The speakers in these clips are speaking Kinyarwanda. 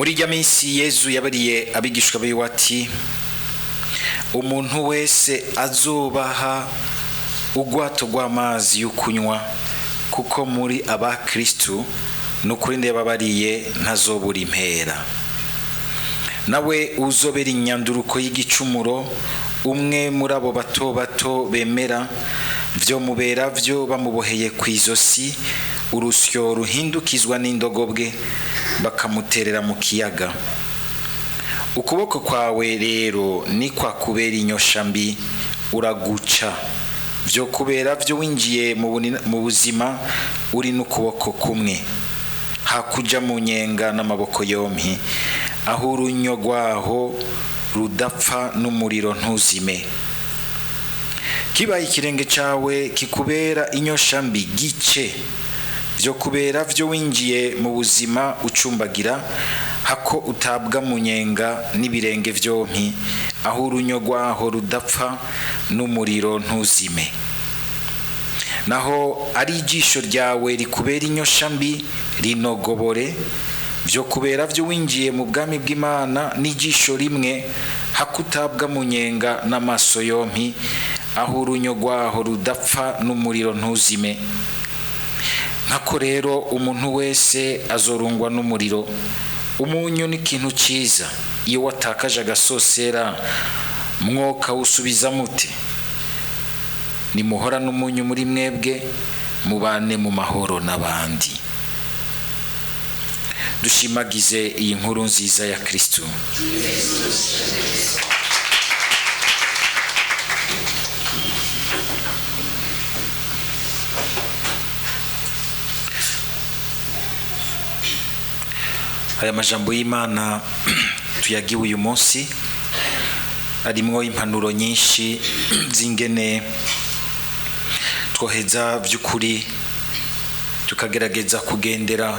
Muri irya minsi Yezu yabariye abigishwa be ati umuntu wese azobaha ugwato rw'amazi yo kunywa kuko muri aba Kristo nukuri ndebabariye ntazobura impera. Nawe uzobera inyanduruko y'igicumuro umwe muri abo bato bato bemera vyo mubera vyo bamuboheye kwizosi urusyo ruhindukizwa n'indogobwe bakamuterera mu kiyaga. Ukuboko kwawe rero ni kwa kubera inyosha mbi uraguca vyo kubera vyo winjiye mu buzima uri n'ukuboko kumwe hakuja mu nyenga n'amaboko yompi aho urunyo rwaho rudapfa n'umuriro ntuzime. Kibaye ikirenge cawe kikubera inyosha mbi gice vyo kubera vyo winjiye mu buzima ucumbagira hako utabwa mu nyenga n'ibirenge vyompi aho urunyo rwaho rudapfa n'umuriro ntuzime. Naho ari ijisho ryawe rikubera inyosha mbi rinogobore vyo kubera vyo winjiye mu bwami bw'Imana n'ijisho rimwe hakutabwa mu nyenga n'amaso yompi aho urunyo rwaho rudapfa n'umuriro ntuzime. Nkako rero umuntu wese azorungwa n'umuriro. Umunyu ni ikintu ciza, iyo watakaje agasosera mwoka usubiza mute? Nimuhora n'umunyu muri mwebwe mubane mu mahoro n'abandi. Dushimagize iyi nkuru nziza ya Kristo. Aya majambo y'Imana tuyagiwe uyu munsi arimwo impanuro nyinshi zingene twoheza vy'ukuri tukagerageza kugendera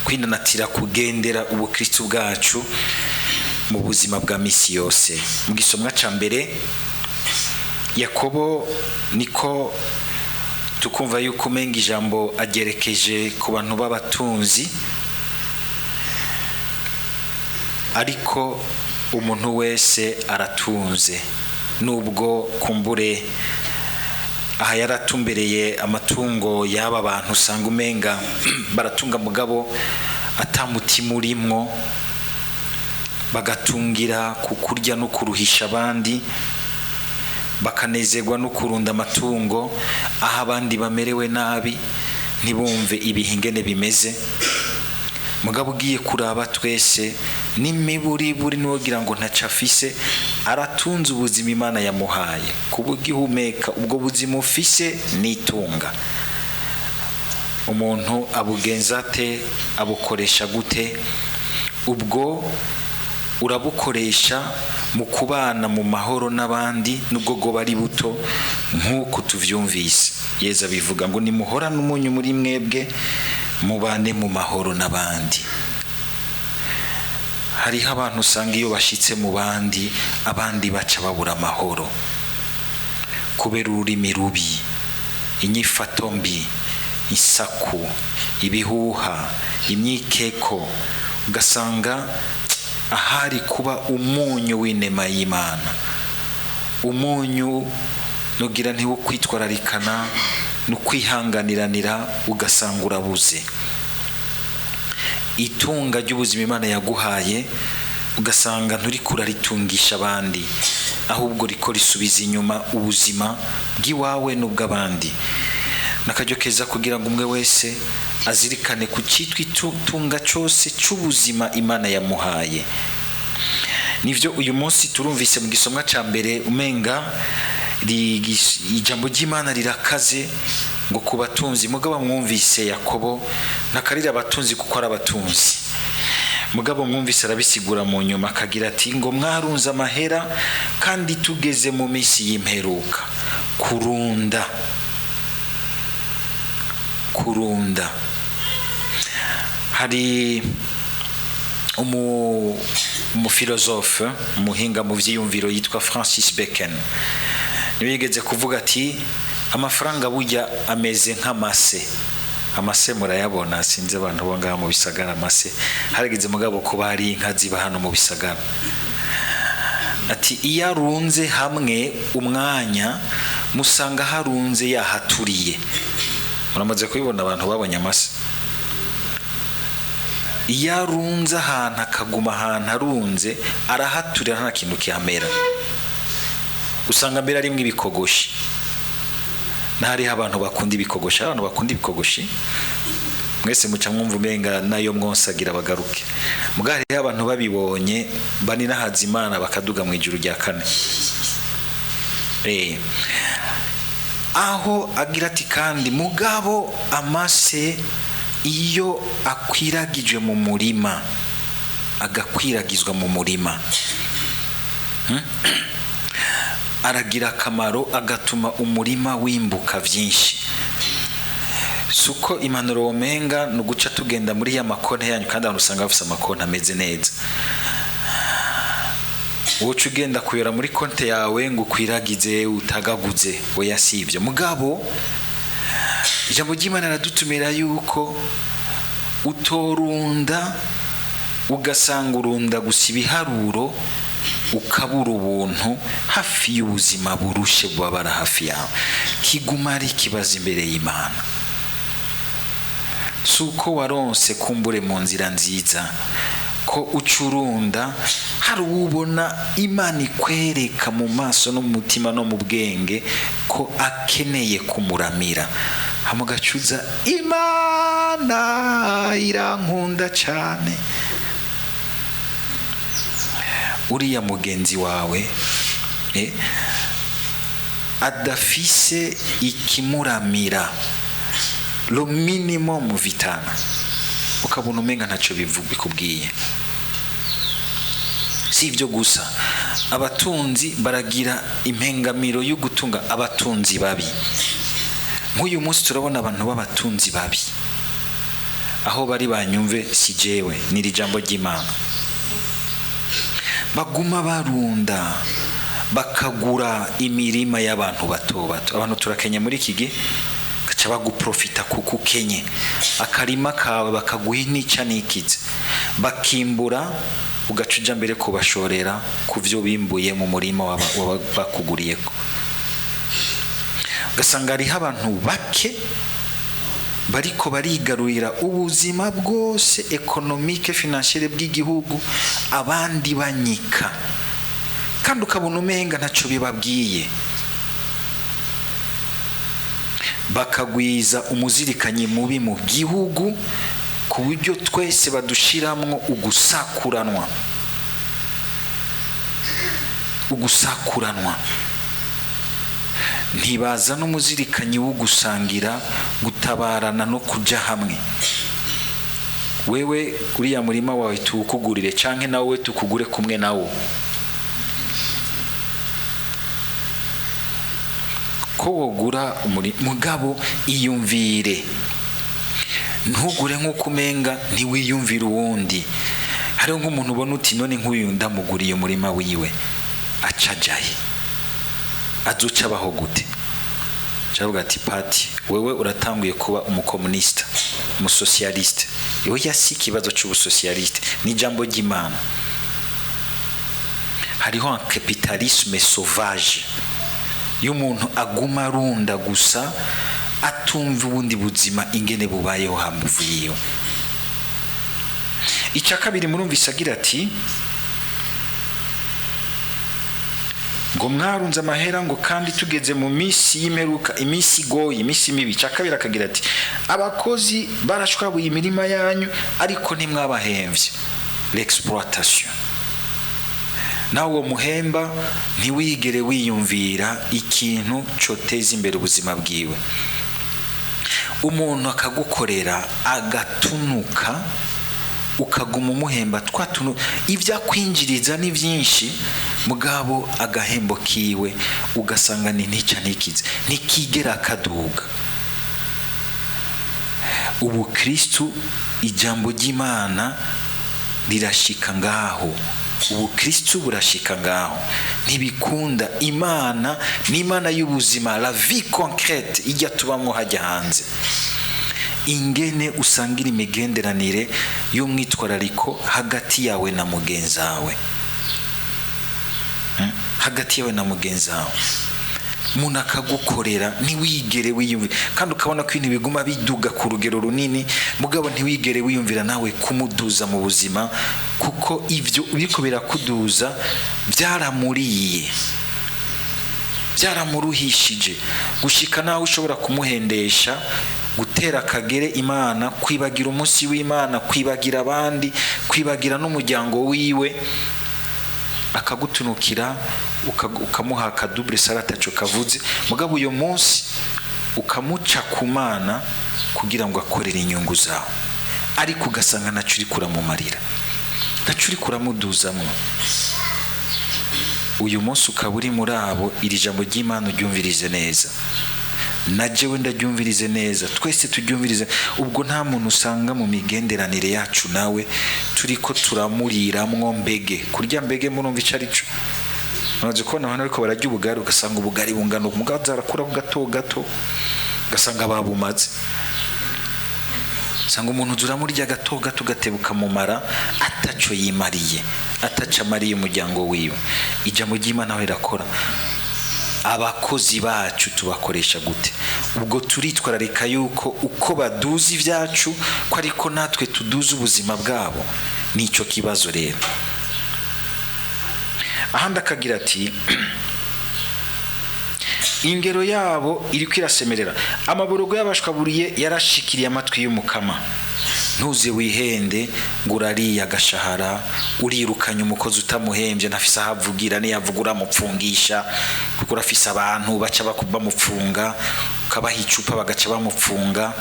kwinanatira kugendera ubukristo bwacu mu buzima bwa misi yose. Mu gisomwa ca mbere Yakobo niko tukumva yuko umenga ijambo agerekeje ku bantu b'abatunzi, ariko umuntu wese aratunze nubwo kumbure aha yaratumbereye amatungo y'aba bantu usanga umenga baratunga mugabo atamutima urimwo, bagatungira kukurya no kuruhisha abandi, bakanezerwa no kurunda amatungo aho abandi bamerewe nabi ntibumve ibihingene bimeze. Mugabo ugiye kuraba twese n'imiburiburi n'uwogira ngo ntacafise aratunze ubuzima Imana yamuhaye kubugihumeka. Ubwo buzima ufise nitunga umuntu abugenza ate, abukoresha gute? Ubwo urabukoresha mu kubana mu mahoro n'abandi nubwo go bari buto nk'uko tuvyumvise. Yezu bivuga ngo nimuhora n'umunyu muri mwebwe mubane mu mahoro n'abandi. Hariho abantu usanga iyo bashitse mu bandi abandi baca babura amahoro kubera ururimi rubi, inyifato mbi, isaku, ibihuha, imyikeko. Ugasanga ahari kuba umunyu w'inema y'Imana, umunyu nugira ntiwo kwitwararikana no kwihanganiranira, ugasanga urabuze itunga ry'ubuzima Imana yaguhaye, ugasanga nturi kuraritungisha abandi ahubwo riko risubiza inyuma ubuzima bw'iwawe n'ubw'abandi. Nakajyo keza kugira ngo umwe wese azirikane ku cyitwa itunga cyose cy'ubuzima Imana yamuhaye. Nivyo uyu munsi turumvise mu gisomwa ca mbere umenga ijambo ry'Imana rirakaze ngo ku batunzi. Mugabo mwumvise Yakobo nakarira abatunzi kuko ari abatunzi. Mugabo mwumvise arabisigura mu nyuma akagira ati ngo mwarunze amahera kandi tugeze mu misi y'imperuka. Kurunda. Hari umufilozofe umuhinga mu vyiyumviro yitwa Francis Bacon. Niwe yigeze kuvuga ati amafaranga burya ameze nk'amase amase murayabona, sinze abantu bo ngaha mu bisagara amase haragize mugabo ko bari inka ziba hano mu bisagara. Ati iyo arunze hamwe umwanya musanga harunze yahaturiye. Muramaze kubibona abantu babonye amase? Iyo arunze ahantu akaguma ahantu arunze arahaturira nta kintu kihamera, usanga mbere arimwe ibikogoshi. Nahariho abantu bakunda ibikogoshi, abantu bakunda ibikogoshi mwese muca mwumva umenga nayo mwonsagira bagaruke. Mugari abantu babibonye banina Hazimana bakaduga mu ijuru rya kane. Aho agira ati kandi mugabo amase iyo akwiragijwe mu murima, agakwiragizwa mu murima, aragira akamaro, agatuma umurima wimbuka byinshi. Suko impanuro womenga nuguca tugenda muri ya makonte yanyu, kandi abantu usanga bafite amakonte ameze neza. Wocu ugenda kuyora muri konte yawe ngo ukwiragize utagaguze, oya sivyo. Mugabo ijambo ry'Imana radutumira yuko utorunda ugasanga urunda gusa ibiharuro ukabura ubuntu hafi y'ubuzima burushe bwabara hafi yawe, kiguma ari kibaza imbere y'Imana. Suko waronse kumbure mu nzira nziza ko ucurunda, hari ubona Imana ikwereka mu maso no mu mutima no mu bwenge ko akeneye kumuramira, hamugacuza Imana irankunda cyane. Uriya mugenzi wawe adafise ikimuramira lo minimum vitana, ukabona umenga ntacyo bikubwiye. Si ibyo gusa, abatunzi baragira impengamiro yo gutunga abatunzi babi. Nk'uyu munsi turabona abantu b'abatunzi babi, aho bari banyumve si jewe, ni ijambo ry'Imana. Baguma barunda bakagura imirima y'abantu bato bato. Abantu turakenya muri iki gihe, gaca baguprofita kuko ukenye akarima kawe bakaguha nica nikize, bakimbura ugacuja mbere kubashorera ku byo bimbuye mu murima bakuguriyeko. Gasanga ari abantu bake bariko barigarurira ubuzima bwose economique financiere bw'igihugu, abandi banyika, kandi ukabona umenga ntacyo bibabwiye. Bakagwiza umuzirikanyi mubi mu gihugu ku buryo twese badushiramwo ugusakuranwa. Ntibaza n'umuzirikanyi wo gusangira, gutabarana no kuja hamwe. Wewe uriya murima wawe tukugurire canke nawe tukugure kumwe nawo. Ko wogura mugabo iyumvire, ntugure nk'uko umenga ntiwiyumvira uwundi. Hariho nk'umuntu ubona uti none nk'uyu ndamuguriye umurima wiwe acajaye, azoca abaho gute? Cyavuga ati Pati, wewe uratanguye kuba umukomunista, umusocialiste. Iwe yasi ikibazo cy'ubusocialiste ni ijambo ry'Imana. Hariho un capitalisme sauvage y'umuntu aguma arunda gusa atumva ubundi buzima ingene bubayeho hambuvu yiwe. Icya kabiri murumvise agira ati ngo mwarunze amahera ngo kandi tugeze mu minsi y'imperuka, iminsi igoye, iminsi mibi. Icya kabiri akagira ati abakozi barashwabuye imirima yanyu ariko ntimwabahemvye, l'exploitation. Nawe uwo muhemba ntiwigere wiyumvira ikintu coteza imbere ubuzima bwiwe. Umuntu akagukorera agatunuka, ukaguma umuhemba twatunu, ibyo akwinjiriza ni byinshi, mugabo agahembo kiwe ugasanga ni nica nikize, nikigera kaduga. Ubu Kristo ijambo ry'Imana rirashika ngaho, ubu Kristo burashika ngaho. Ntibikunda Imana ni Imana y'ubuzima, la vie concrète ijya tubamwo hajya hanze. ingene usangira imigenderanire y'umwitwarariko hagati yawe na mugenzi wawe, hagati yawe na mugenzi wawe. Umuntu akagukorera ntiwigere wiyumvira, kandi ukabona ko ibintu biguma biduga ku rugero runini, mugabo ntiwigere wiyumvira nawe kumuduza mu buzima, kuko ibyo biriko birakuduza byaramuriye, byaramuruhishije, gushika nawe ushobora kumuhendesha, gutera akagere Imana, kwibagira umunsi w'Imana, kwibagira abandi, kwibagira n'umuryango wiwe, akagutunukira ukamuha akadouble salade aco kavuze, mugabo uyo munsi ukamuca ku Mana kugira ngo akorere inyungu zawe, ariko ugasanga naco uri kuramumarira, naco uri kuramuduzamwo. Uyu munsi ukaba uri muri abo, iri jambo ry'Imana uryumvirize neza, na jewe ndaryumvirize neza, twese turyumvirize. Ubwo nta muntu usanga mu migenderanire yacu nawe turiko turamuriramwo mbege. Kurya mbege murumva ico ari cyo? Naje kubona abantu ariko barajya ubugari, ugasanga ubugari bungana umugabo zarakura gato gato, ugasanga babumaze. Sanga umuntu uzuramurya gato gato gatebuka mumara ataco yimariye, ataca mariye umuryango wiwe. Ijambo ry'Imana aho rirakora, abakozi bacu tubakoresha gute? Ubwo turitwararika yuko uko baduza ivyacu ko ariko natwe tuduza ubuzima bwabo. Nico kibazo rero. Ahandi akagira ati ingero yabo iri kwirasemerera, amaborogo y'abashwaburiye yarashikiriye amatwi y'umukama. Ntuze wihende ngo urariye agashahara, urirukanye umukozi utamuhembye, ntafise ahavugira, niyavugura mupfungisha, kuko urafise abantu baca bamupfunga, ukabaha icupa bagaca bamupfunga.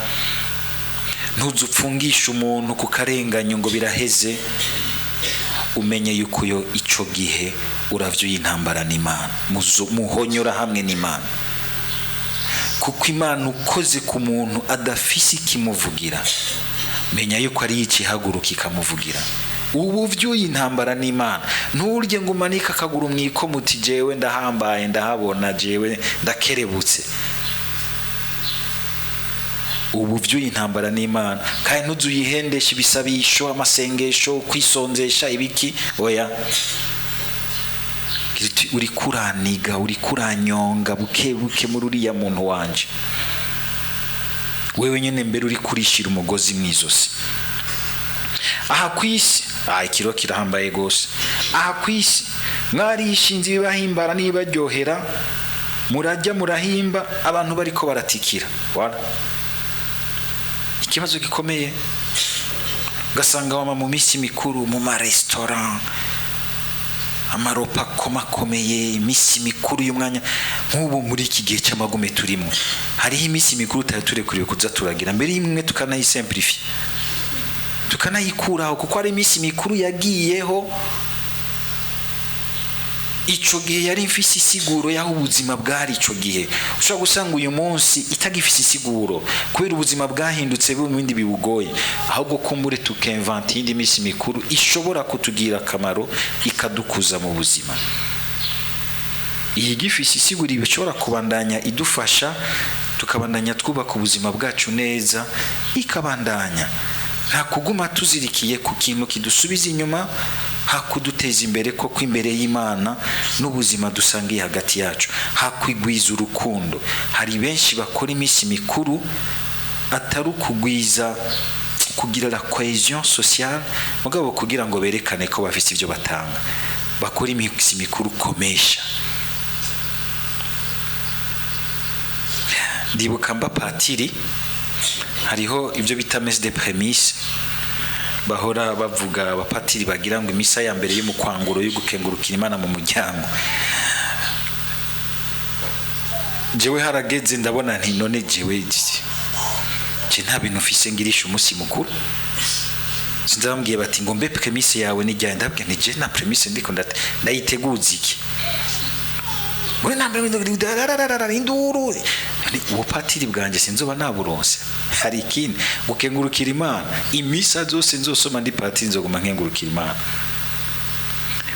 Ntuze upfungisha umuntu kukarenganya ngo biraheze, umenye yuko yo ico gihe uravyuye intambara n'Imana, muhonyora hamwe n'Imana, kuko Imana ukoze ku muntu adafise ikimuvugira, menya yuko ari ikihaguruka ikamuvugira. Ubu vyuye intambara n'Imana, nturye ngo umanika akaguru mwiko muti jewe ndahambaye, ndahabona, jewe ndakerebutse. Ubu vyuye intambara n'Imana, kandi ntuzuyihendesha ibisabisho, amasengesho, kwisonzesha ibiki, oya. Uri kuraniga, uri kuranyonga buke buke muri uriya muntu wanje, wewe nyene mbere uri kurishira umugozi mwizosi. Aha kwisi ikiro kirahambaye gose. Aha kwisi mwarishinze bibahimbara nibaryohera, murajya murahimba, abantu bariko baratikira. Wala ikibazo gikomeye, gasanga wama mu misi mikuru, mu ma restaurant, amaropa komakomeye, imisi mikuru y'umwanya nk'ubu. Muri iki gihe cy'amagume turimo, hariho imisi mikuru turekuriwe kuza turagira, mbere y'imwe tukanayisimplify, tukanayikuraho, kuko ari imisi mikuru yagiyeho. Ico gihe yari ifise isiguro yaho ubuzima bwari ico gihe. Ushobora gusanga uyu munsi itagifise isiguro kubera ubuzima bwahindutse mu bindi bibugoye, ahubwo kumbure tukemvanta indi misi mikuru ishobora kutugira akamaro, ikadukuza mu buzima. Iyi gifise isiguro bishobora kubandanya idufasha, tukabandanya twubaka ubuzima bwacu neza, ikabandanya nta kuguma tuzirikiye ku kintu kidusubiza inyuma, hakuduteza imbere koko imbere y'Imana n'ubuzima dusangiye hagati yacu, hakwigwiza urukundo. Hari benshi bakora imisi mikuru atari ukugwiza, kugira la cohesion sociale, mugabo kugira ngo berekane ko bafite ibyo batanga, bakora imisi mikuru komesha. Ndibuka mba patiri, hariho ibyo bita messe de prémisse, bahora bavuga abapatiri bagira ngo imisa ya mbere y'umukwanguro yo gukengurukira Imana mu muryango. Jewe harageze ndabona nti none jewe nta bintu mfise ngirisha umunsi mukuru. Sinzambwiye bati ngo mbe prémisse yawe ni jya, ndabwiye nti je na prémisse ndiko ndayiteguza iki, we nambe induru. Ubupatiri bwanjye sinzoba naburonse. Hari ikindi gukengurukira Imana, imisa zose nzosoma ndi patiri nzoguma nkengurukira Imana.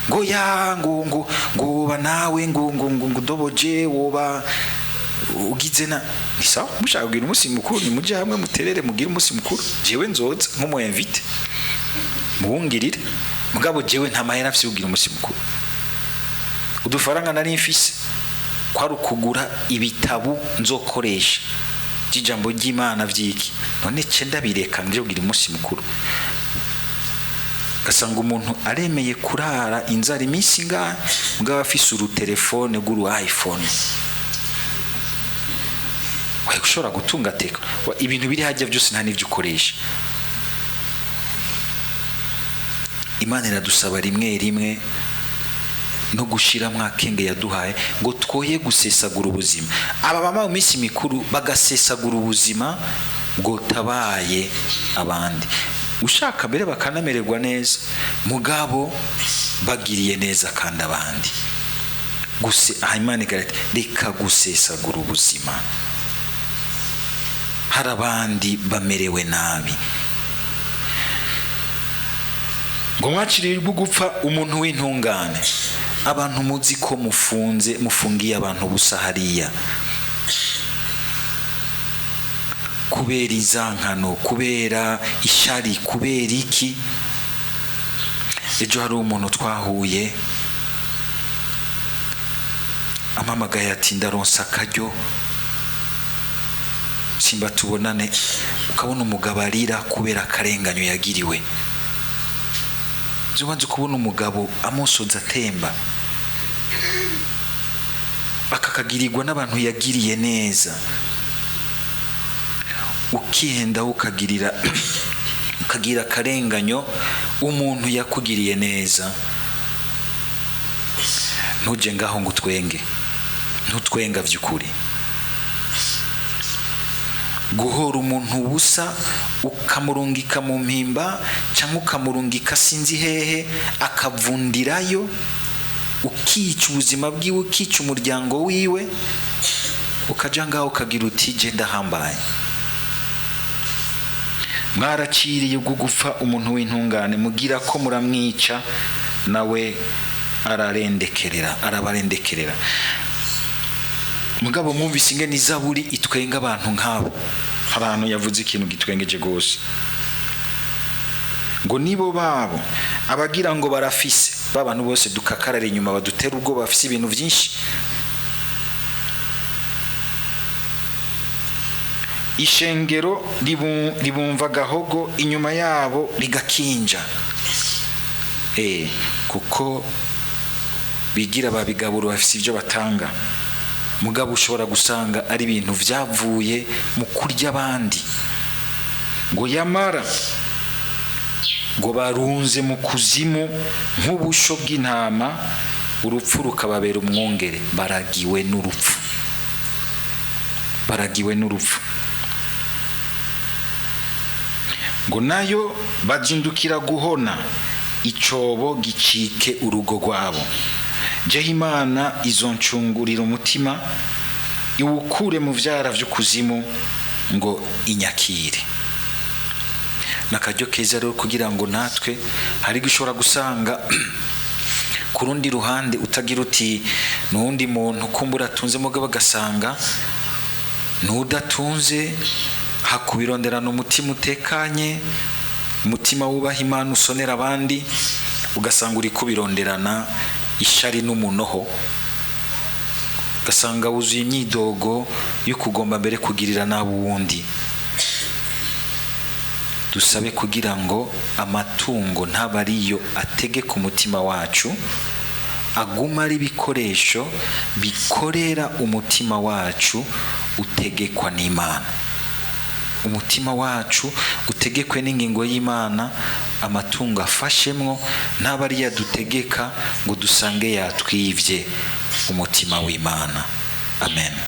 Ngo ya ngo banawe ngo doboje woba ugize na ni sawa, mushaka kugira umunsi mukuru ni mujye hamwe muterere mugire umunsi mukuru, jewe nzoza nk'umu invite muwungirire, mugabo jewe nta mahera afise kugira umunsi mukuru. Udufaranga nari mfise kwari ukugura ibitabu nzokoresha by'ijambo ry'Imana vyiki, none ce ndabireka nje kugira umunsi mukuru. Gasanga umuntu aremeye kurara inzara iminsi ngahe, mugabo afise urutelefone guru iPhone, waye gushobora gutunga teka ibintu biri hajya byose nta n'ivyo ukoresha. Imana iradusaba rimwe rimwe no gushira mwakenge yaduhaye ngo twoye gusesagura ubuzima. Aba mama mu minsi mikuru bagasesagura ubuzima ngo tabaye abandi, ushaka mbere bakanamererwa neza, mugabo bagiriye neza kandi abandi guse Imana igarate reka gusesagura ubuzima, hari abandi bamerewe nabi. Ngo mwacirirwe gupfa umuntu w'intungane, abantu muzi ko mufungiye abantu busa hariya kubera izankano, kubera ishari, kubera iki. Ejo hari umuntu twahuye amamagaye ati ndaronsa akaryo simba tubonane, ukabona umugabo arira kubera akarenganyo yagiriwe. Zubanze kubona umugabo amusoza atemba akakagirirwa n'abantu yagiriye neza, ukihenda ukagira akarenganyo umuntu yakugiriye neza. Ntuje ngaho ngo twenge, ntutwenga vy'ukuri. Guhora umuntu busa ukamurungika mu mpimba cyangwa ukamurungika sinzi hehe akavundirayo, ukica ubuzima bwiwe, ukica umuryango wiwe, ukaja ngaho ukagira uti je ndahambaye. Mwaraciriye ubwo gupfa umuntu w'intungane, mugira ko muramwica nawe arabarendekerera. Mugabo mwumvise ingene izaburi itwenga abantu nk'abo. Hari ahantu yavuze ikintu gitwengeje gose ngo nibo babo abagira ngo barafise, babantu bose dukakarara inyuma badutera ubwo bafise ibintu vyinshi. Ishengero libumva gahogo inyuma yabo ligakinja, kuko bigira babigaburo bafise ivyo batanga, mugabo ushobora gusanga ari ibintu vyavuye mu kurya abandi. Ngo yamara ngo barunze mu kuzimu nk'ubusho bw'intama, urupfu rukababera umwongere. Baragiwe n'urupfu. Ngo nayo bazindukira guhona icobo gicike urugo rwabo. Jehe Imana izoncungurira umutima, iwukure mu vyara vy'ukuzimu ngo inyakire. Nakaryo keza rero kugira ngo natwe hari gishobora gusanga ku rundi ruhande utagira uti n'undi muntu kumbura atunze mugabo agasanga n'udatunze, hakubironderana umutima utekanye, umutima wubaha Imana usonera abandi, ugasanga uri kubironderana ishari n'umunoho, ugasanga wuzuye imyidogo yo kugomba mbere kugirira nabo wundi. Dusabe kugira ngo amatungo ntabariyo ategeka umutima wacu, aguma ari ibikoresho bikorera umutima wacu utegekwa n'Imana. Umutima wacu utegekwe n'ingingo y'Imana, amatungo afashemwo ntabari yadutegeka ngo dusange yatwivye umutima w'Imana. Amen.